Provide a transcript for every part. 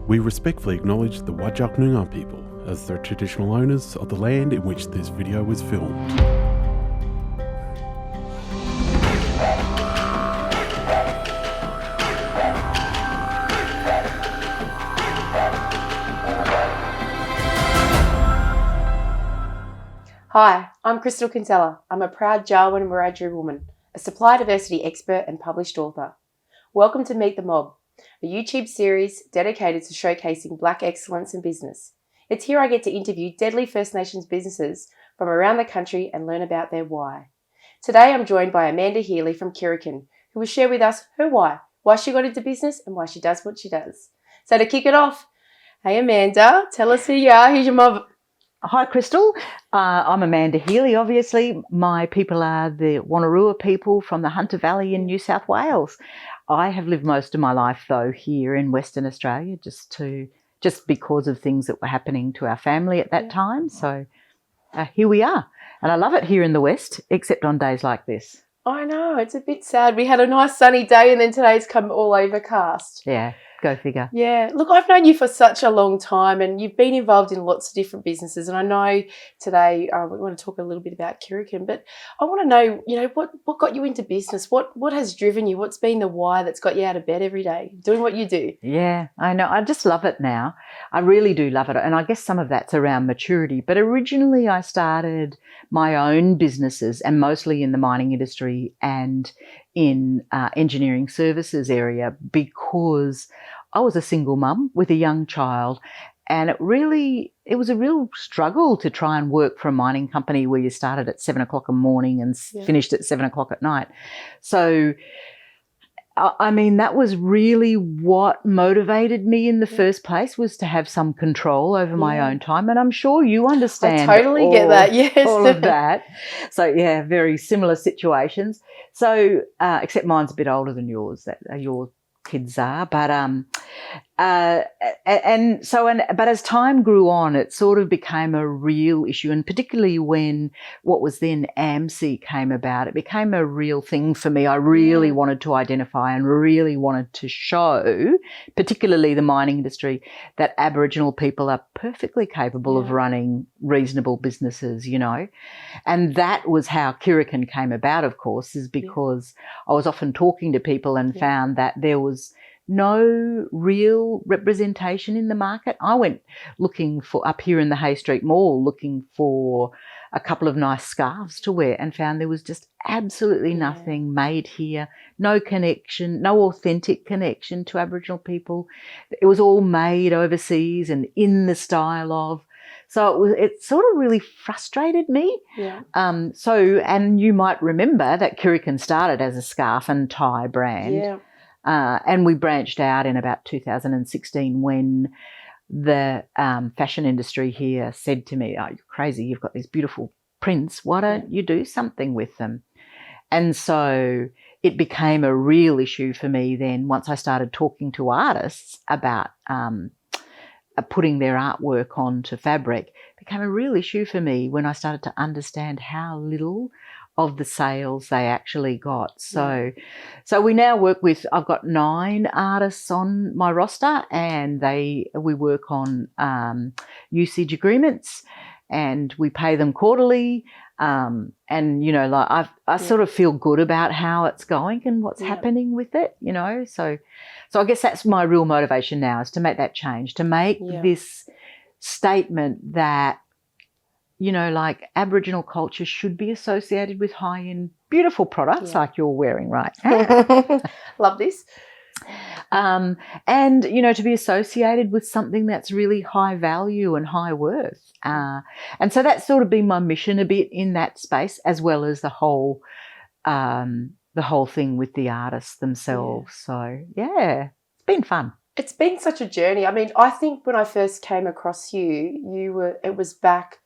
We respectfully acknowledge the Whadjuk Noongar people as the traditional owners of the land in which this video was filmed. Hi, I'm Crystal Kinsella. I'm a proud Jawoyn and Wiradjuri woman, a supply diversity expert and published author. Welcome to Meet the Mob, a YouTube series dedicated to showcasing Black excellence in business. It's here I get to interview deadly First Nations businesses from around the country and learn about their why. Today I'm joined by Amanda Healy from Kirrikin, who will share with us her why she got into business and why she does what she does. So to kick it off, hey Amanda, tell us who you are, who's your mob? Hi, Crystal. I'm Amanda Healy, obviously. My people are the Wonnarua people from the Hunter Valley in New South Wales. I have lived most of my life, though, here in Western Australia, just because of things that were happening to our family at that time. So here we are. And I love it here in the West, except on days like this. I know, it's a bit sad. We had a nice sunny day and then today's come all overcast. Yeah. Go figure. Yeah. Look, I've known you for such a long time and you've been involved in lots of different businesses. And I know today we want to talk a little bit about Kirrikin, but I want to know, what got you into business? What has driven you? What's been the why that's got you out of bed every day doing what you do? Yeah, I know. I just love it now. I really do love it. And I guess some of that's around maturity. But originally I started my own businesses and mostly in the mining industry and in engineering services area because I was a single mum with a young child, and it was a real struggle to try and work for a mining company where you started at 7 o'clock in the morning and finished at 7 o'clock at night. So, I mean, that was really what motivated me in the first place, was to have some control over my own time. And I'm sure you understand. I totally get that, yes. All of that. So, yeah, very similar situations. So, except mine's a bit older than yours, your kids are, but but as time grew on, it sort of became a real issue, and particularly when what was then AMC came about, it became a real thing for me. I really wanted to identify and really wanted to show, particularly the mining industry, that Aboriginal people are perfectly capable of running reasonable businesses, and that was how Kirrikin came about, of course, is because I was often talking to people and found that there was no real representation in the market. I went looking for, up here in the Hay Street Mall, looking for a couple of nice scarves to wear and found there was just absolutely nothing made here, no connection, no authentic connection to Aboriginal people. It was all made overseas and in the style of. So it sort of really frustrated me. Yeah. And you might remember that Kirrikin started as a scarf and tie brand. Yeah. And we branched out in about 2016 when the fashion industry here said to me, "Oh, you're crazy, you've got these beautiful prints, why don't you do something with them?" And so it became a real issue for me then once I started talking to artists about putting their artwork onto fabric. It became a real issue for me when I started to understand how little of the sales they actually got. So we now work with, I've got 9 artists on my roster, and we work on usage agreements, and we pay them quarterly. And I sort of feel good about how it's going and what's happening with it, So I guess that's my real motivation now, is to make that change, to make this statement that Aboriginal culture should be associated with high-end, beautiful products like you're wearing right now. Love this. And, to be associated with something that's really high value and high worth. And so that's sort of been my mission a bit in that space, as well as the whole thing with the artists themselves. So, yeah, it's been fun. It's been such a journey. I mean, I think when I first came across it was back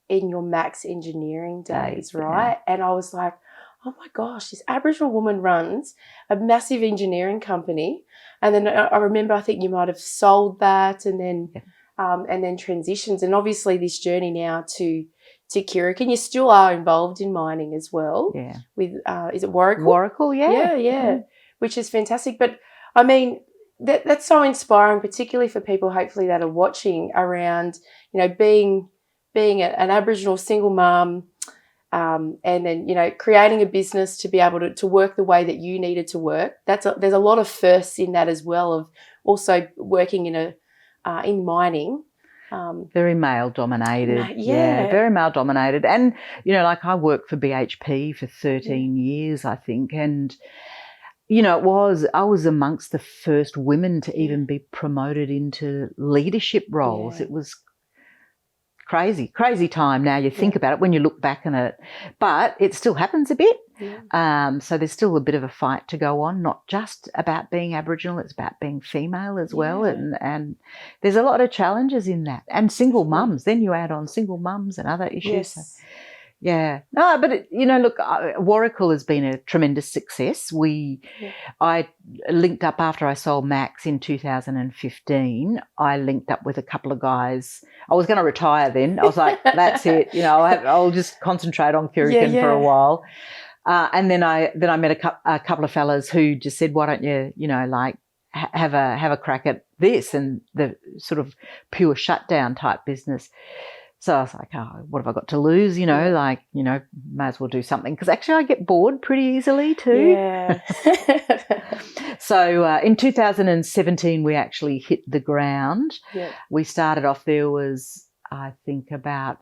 in your Max engineering days, right? And I was like, oh my gosh, this Aboriginal woman runs a massive engineering company. And then I remember, I think you might have sold that and then transitions. And obviously this journey now to Kirrikin, you still are involved in mining as well. Yeah. With, is it Warrigal? Warrigal, yeah. Yeah. Which is fantastic. But I mean, that's so inspiring, particularly for people hopefully that are watching around, being an Aboriginal single mum, and then, creating a business to be able to work the way that you needed to work. There's a lot of firsts in that as well, of also working in mining. Very male dominated. Yeah, very male dominated. And, I worked for BHP for 13 years, I think. And, I was amongst the first women to even be promoted into leadership roles. Yeah. It was crazy time now you think about it when you look back on it. But it still happens a bit. Yeah. So there's still a bit of a fight to go on, not just about being Aboriginal, it's about being female as well. And there's a lot of challenges in that. And single mums, then you add on single mums and other issues. Yes. So, yeah. No, but, look, Warrigal has been a tremendous success. I linked up after I sold Max in 2015. I linked up with a couple of guys. I was going to retire then. I was like, that's it. I'll just concentrate on Kirrikin for a while. And then I met a couple of fellas who just said, why don't you, have a crack at this and the sort of pure shutdown type business. So I was like, oh, what have I got to lose? May as well do something. Because actually I get bored pretty easily too. Yeah. So in 2017, we actually hit the ground. Yeah. We started off, there was, I think, about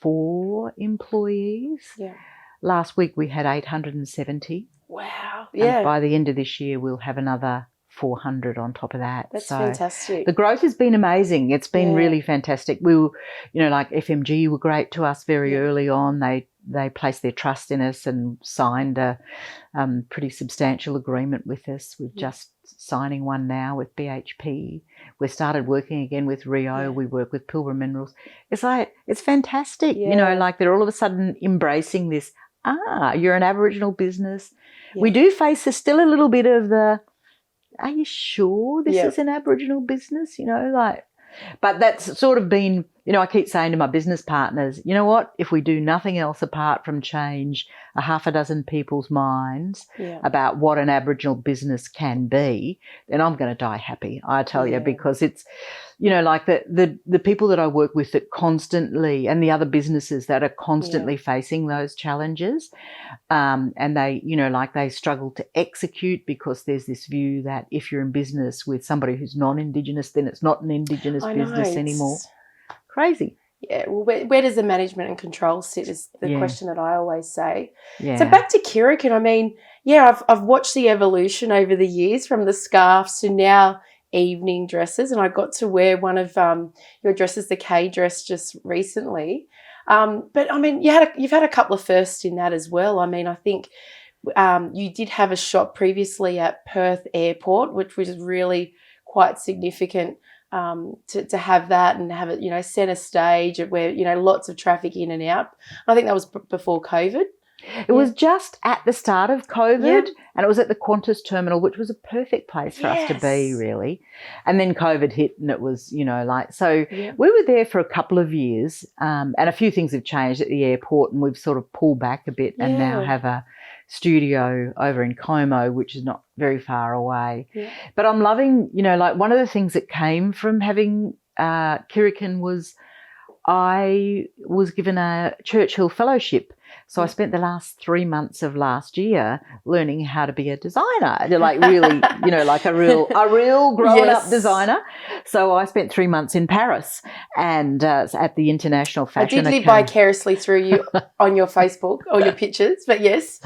4 employees. Yeah. Last week we had 870. Wow. Yeah. And by the end of this year, we'll have another 400 on top of that. That's fantastic. The growth has been amazing. It's been really fantastic. We were, like FMG were great to us very early on. They placed their trust in us and signed a pretty substantial agreement with us. We're just signing one now with BHP. We started working again with Rio. Yeah. We work with Pilbara Minerals. It's fantastic. Yeah. They're all of a sudden embracing this, you're an Aboriginal business. Yeah. We do face still a little bit of the, are you sure this is an Aboriginal business? But that's sort of been, I keep saying to my business partners, you know what, if we do nothing else apart from change a half a dozen people's minds about what an Aboriginal business can be, then I'm going to die happy, I tell you, because it's, the people that I work with that constantly, and the other businesses that are constantly facing those challenges, and they, they struggle to execute because there's this view that if you're in business with somebody who's non-Indigenous, then it's not an Indigenous business anymore. Crazy. Yeah, well, where does the management and control sit is the question that I always say. Yeah. So back to Kirrikin, I mean, I've watched the evolution over the years from the scarves to now evening dresses, and I got to wear one of your dresses, the K dress, just recently. But I mean, you've had a couple of firsts in that as well. I mean, I think you did have a shop previously at Perth Airport, which was really quite significant. To have that and have it, centre stage where, lots of traffic in and out. I think that was before COVID. It was just at the start of COVID, and it was at the Qantas terminal, which was a perfect place for us to be, really. And then COVID hit, and it was, so we were there for a couple of years, and a few things have changed at the airport, and we've sort of pulled back a bit and now have a studio over in Como, which is not very far away. Yeah. But I'm loving, one of the things that came from having Kirrikin was I was given a Churchill Fellowship. So I spent the last 3 months of last year learning how to be a designer, really, like a real grown-up designer. So I spent 3 months in Paris and at the International Fashion Academy. I did live vicariously through you on your Facebook or your pictures, but yes.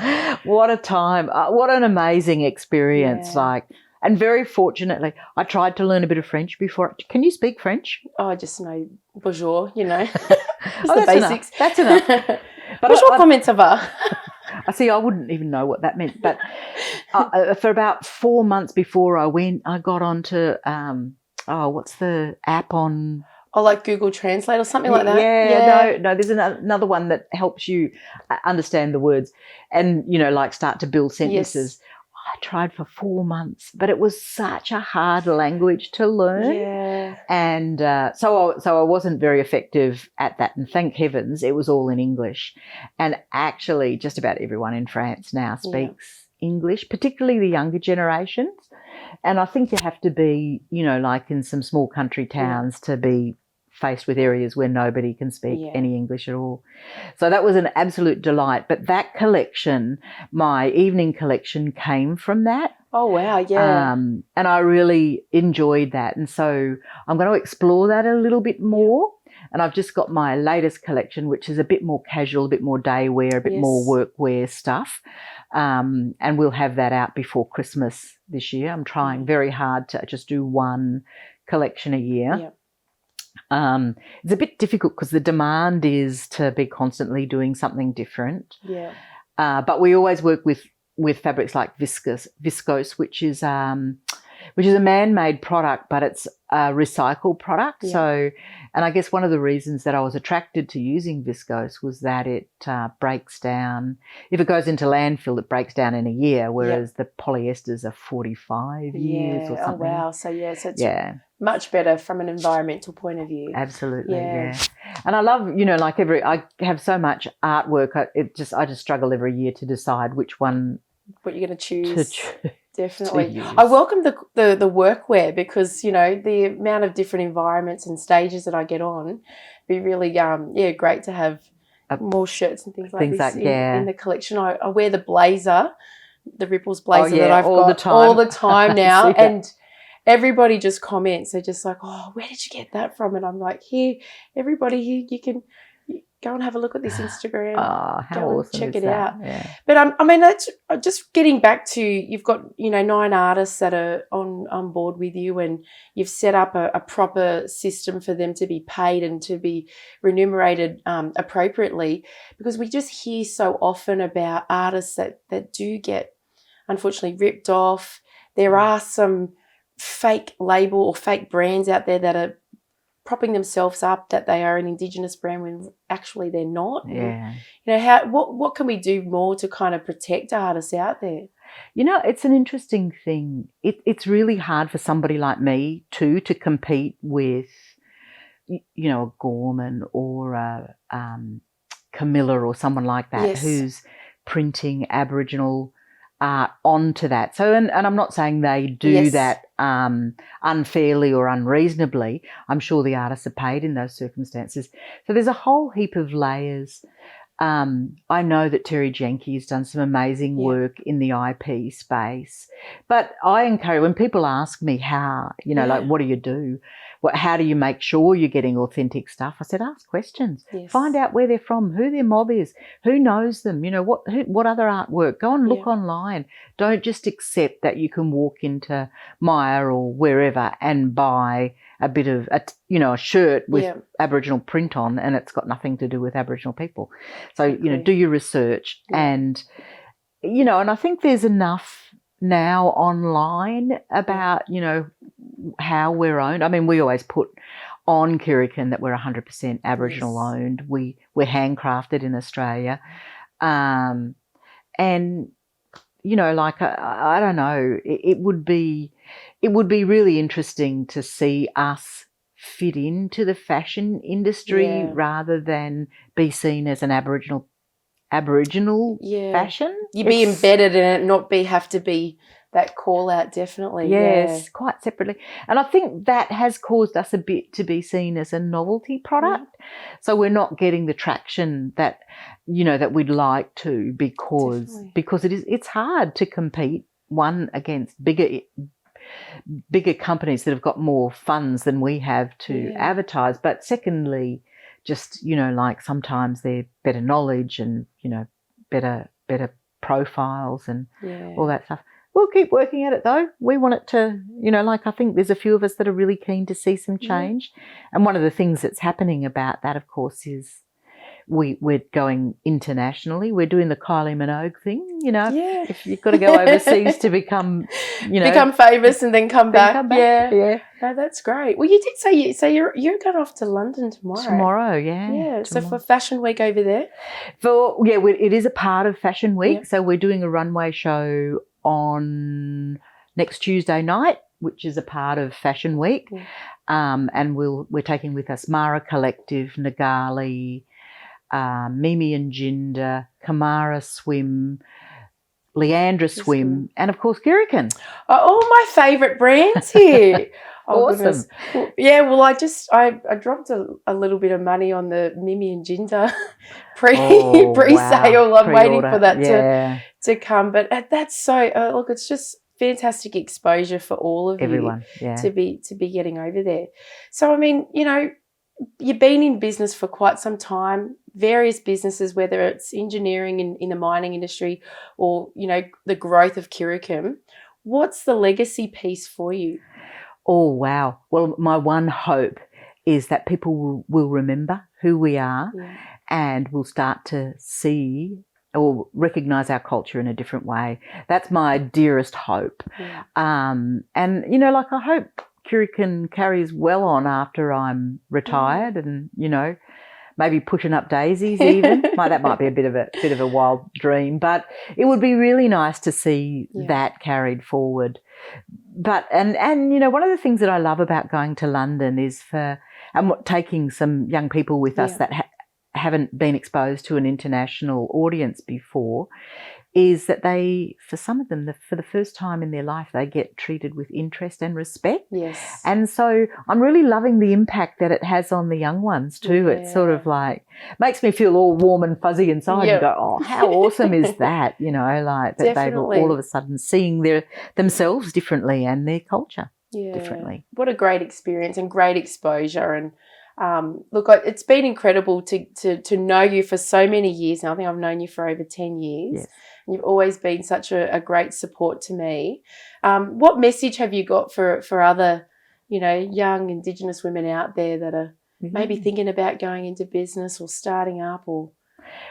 What a time. What an amazing experience. Yeah. And very fortunately, I tried to learn a bit of French before. Can you speak French? Oh, I just know bonjour, Just the basics. That's enough. But bonjour, comment ça va? I see. I wouldn't even know what that meant. But for about 4 months before I got onto what's the app on? Oh, like Google Translate or something like that? Yeah. No, there's another one that helps you understand the words and, start to build sentences. Yes. I tried for 4 months, but it was such a hard language to learn. Yeah. And so I wasn't very effective at that. And thank heavens it was all in English. And actually just about everyone in France now speaks English, particularly the younger generations. And I think you have to be, like in some small country towns to be faced with areas where nobody can speak any English at all. So that was an absolute delight. But that collection, my evening collection, came from that. Oh, wow, yeah. And I really enjoyed that. And so I'm going to explore that a little bit more. And I've just got my latest collection, which is a bit more casual, a bit more day wear, a bit more workwear stuff. And we'll have that out before Christmas this year. I'm trying very hard to just do one collection a year. Yep. It's a bit difficult because the demand is to be constantly doing something different. Yeah. But we always work with fabrics like viscose, which is a man-made product, but it's a recycled product. Yeah. So, and I guess one of the reasons that I was attracted to using viscose was that it breaks down. If it goes into landfill, it breaks down in a year, whereas the polyesters are 45 years or something. Oh, wow. So, so it's much better from an environmental point of view. Absolutely, yeah. And I love, I have so much artwork. I just struggle every year to decide which one. What you're going to choose. Definitely. To I welcome the workwear because, the amount of different environments and stages that I get on, be really, great to have more shirts and things like this in the collection. I wear the blazer, the Ripples blazer that I've got all the time now. And everybody just comments. They're just like, oh, where did you get that from? And I'm like, here, everybody here, you can go and have a look at this Instagram. Oh, how awesome check is it that? out. Yeah. But I mean, that's just getting back to, you've got 9 artists that are on board with you, and you've set up a proper system for them to be paid and to be remunerated appropriately, because we just hear so often about artists that do get unfortunately ripped off. There are some fake label or fake brands out there that are propping themselves up that they are an Indigenous brand when actually they're not. Yeah. What can we do more to kind of protect artists out there? It's an interesting thing. It's really hard for somebody like me to compete with, a Gorman or a Camilla or someone like that who's printing Aboriginal art onto that. So, and I'm not saying they do that unfairly or unreasonably. I'm sure the artists are paid in those circumstances. So there's a whole heap of layers. I know that Terry Jenke has done some amazing work in the IP space, but I encourage, when people ask me how, like, what do you do? How do you make sure you're getting authentic stuff? I said, ask questions. Yes. Find out where they're from, who their mob is, who knows them, what other artwork. Go and look online. Don't just accept that you can walk into Myer or wherever and buy a bit of a shirt with Aboriginal print on, and it's got nothing to do with Aboriginal people. So, do your research and and I think there's enough now online about, how we're owned. I mean, we always put on Kirrikin that we're 100% Aboriginal owned. We're handcrafted in Australia. And, I don't know, it would be really interesting to see us fit into the fashion industry rather than be seen as an Aboriginal fashion. You'd be embedded in it, not have to be that call out, definitely. Yes, quite separately. And I think that has caused us a bit to be seen as a novelty product. So we're not getting the traction that, that we'd like to, because it's hard to compete, one, against bigger companies that have got more funds than we have to advertise, but secondly, just, sometimes they're better knowledge and, better profiles and all that stuff. We'll keep working at it though. We want it to, I think there's a few of us that are really keen to see some change. And one of the things that's happening about that, of course, is we're going internationally. We're doing the Kylie Minogue thing, if you've got to go overseas to become, become famous and then come back. Yeah. No, that's great. Well, you did say you're going off to London tomorrow. Tomorrow, yeah. Yeah. So for Fashion Week over there. It is a part of Fashion Week. Yeah. So we're doing a runway show on next Tuesday night, which is a part of Fashion Week. Yeah. And we're taking with us Mara Collective, Nagali, Mimi and Jinder, Kamara Swim, Leandra Swim, and of course Kirrikin. All my favourite brands here. Oh, Awesome. Goodness. Well, yeah, well, I dropped a little bit of money on the Mimi and Ginger pre-sale. Wow. I'm waiting for that Yeah. to come. But that's so, look, it's just fantastic exposure for all of Everyone, you to be getting over there. So, I mean, you know, you've been in business for quite some time, various businesses, whether it's engineering in the mining industry or, you know, the growth of Kirrikin. What's the legacy piece for you? Oh, wow. Well, my one hope is that people will remember who we are and will start to see or recognise our culture in a different way. That's my dearest hope. Yeah. And, you know, like I hope Kirrikin carries well on after I'm retired and, you know, maybe pushing up daisies even. That might be a bit of a wild dream, but it would be really nice to see that carried forward. But and you know, one of the things that I love about going to London is taking some young people with us that haven't been exposed to an international audience before, is that for some of them, for the first time in their life, they get treated with interest and respect. Yes. And so I'm really loving the impact that it has on the young ones too. Yeah. It's sort of like, makes me feel all warm and fuzzy inside and go, oh, how awesome is that? You know, like that they've all of a sudden seeing themselves differently and their culture differently. What a great experience and great exposure. And look, it's been incredible to know you for so many years now. I think I've known you for over 10 years. Yes. You've always been such a great support to me. What message have you got for other, you know, young Indigenous women out there that are maybe thinking about going into business or starting up or?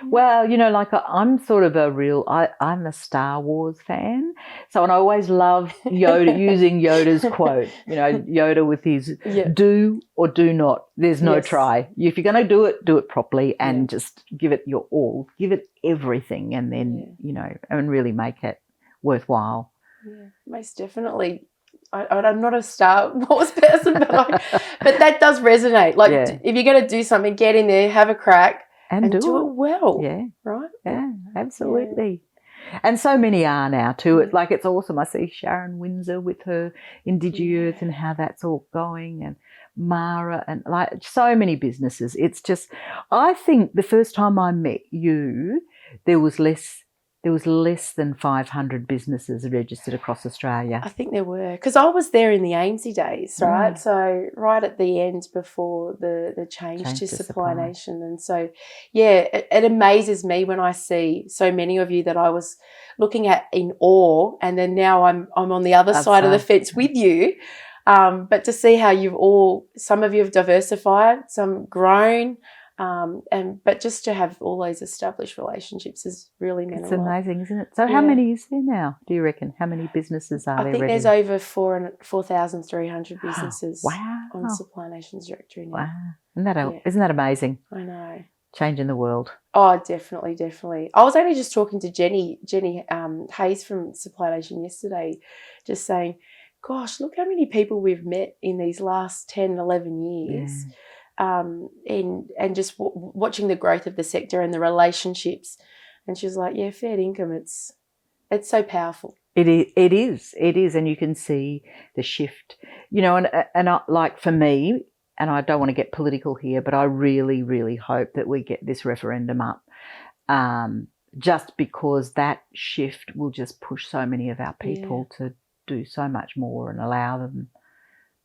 Well, you know, like I'm sort of I'm a Star Wars fan. So, and I always love Yoda, using Yoda's quote, you know, Yoda with his do or do not. There's no try. If you're going to do it properly and just give it your all, give it everything and then, you know, and really make it worthwhile. Yeah, most definitely. I'm not a Star Wars person, but that does resonate. Like if you're going to do something, get in there, have a crack. And do it well. Yeah. Right? Yeah, absolutely. Yeah. And so many are now too. It's like, it's awesome. I see Sharon Windsor with her Indigenous and how that's all going, and Mara, and like so many businesses. It's just, I think the first time I met you, there was less than 500 businesses registered across Australia. I think there were, because I was there in the AMSI days, right? So right at the end before the change to Supply Nation. And so, yeah, it amazes me when I see so many of you that I was looking at in awe, and then now I'm on the other side of the fence with you. But to see how some of you have diversified, some grown, but just to have all those established relationships is really meant a lot. It's amazing, isn't it? So how many is there now, do you reckon? How many businesses are there? I think there's over 4,300 businesses on Supply Nation's directory now. Wow. Isn't that amazing? I know. Changing the world. Oh, definitely, definitely. I was only just talking to Jenny Hayes from Supply Nation yesterday, just saying, gosh, look how many people we've met in these last 10, 11 years. Yeah. And just watching the growth of the sector and the relationships. And she was like, yeah, fair income, it's so powerful. It is, and you can see the shift, you know, and I, like for me, and I don't want to get political here, but I really, really hope that we get this referendum up, just because that shift will just push so many of our people to do so much more and allow them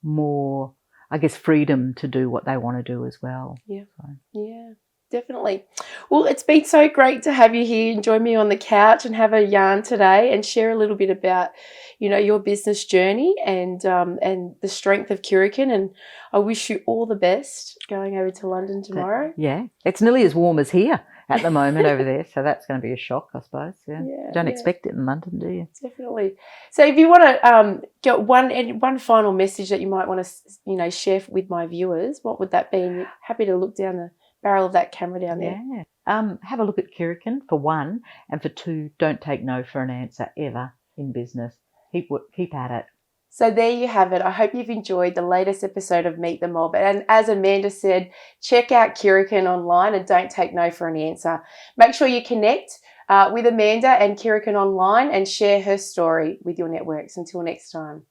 more, I guess, freedom to do what they want to do as well. Yeah, yeah, definitely. Well, it's been so great to have you here and join me on the couch and have a yarn today and share a little bit about, you know, your business journey and the strength of Kirrikin. And I wish you all the best going over to London tomorrow. Yeah, it's nearly as warm as here at the moment over there, so that's going to be a shock, I suppose. Yeah, don't expect it in London, do you? Definitely. So, if you want to get one final message that you might want to, you know, share with my viewers, what would that be? And you're happy to look down the barrel of that camera down there. Yeah. Have a look at Kirrikin for one, and for two, don't take no for an answer ever in business. Keep at it. So there you have it. I hope you've enjoyed the latest episode of Meet the Mob. And as Amanda said, check out Kirrikin online and don't take no for an answer. Make sure you connect with Amanda and Kirrikin online and share her story with your networks. Until next time.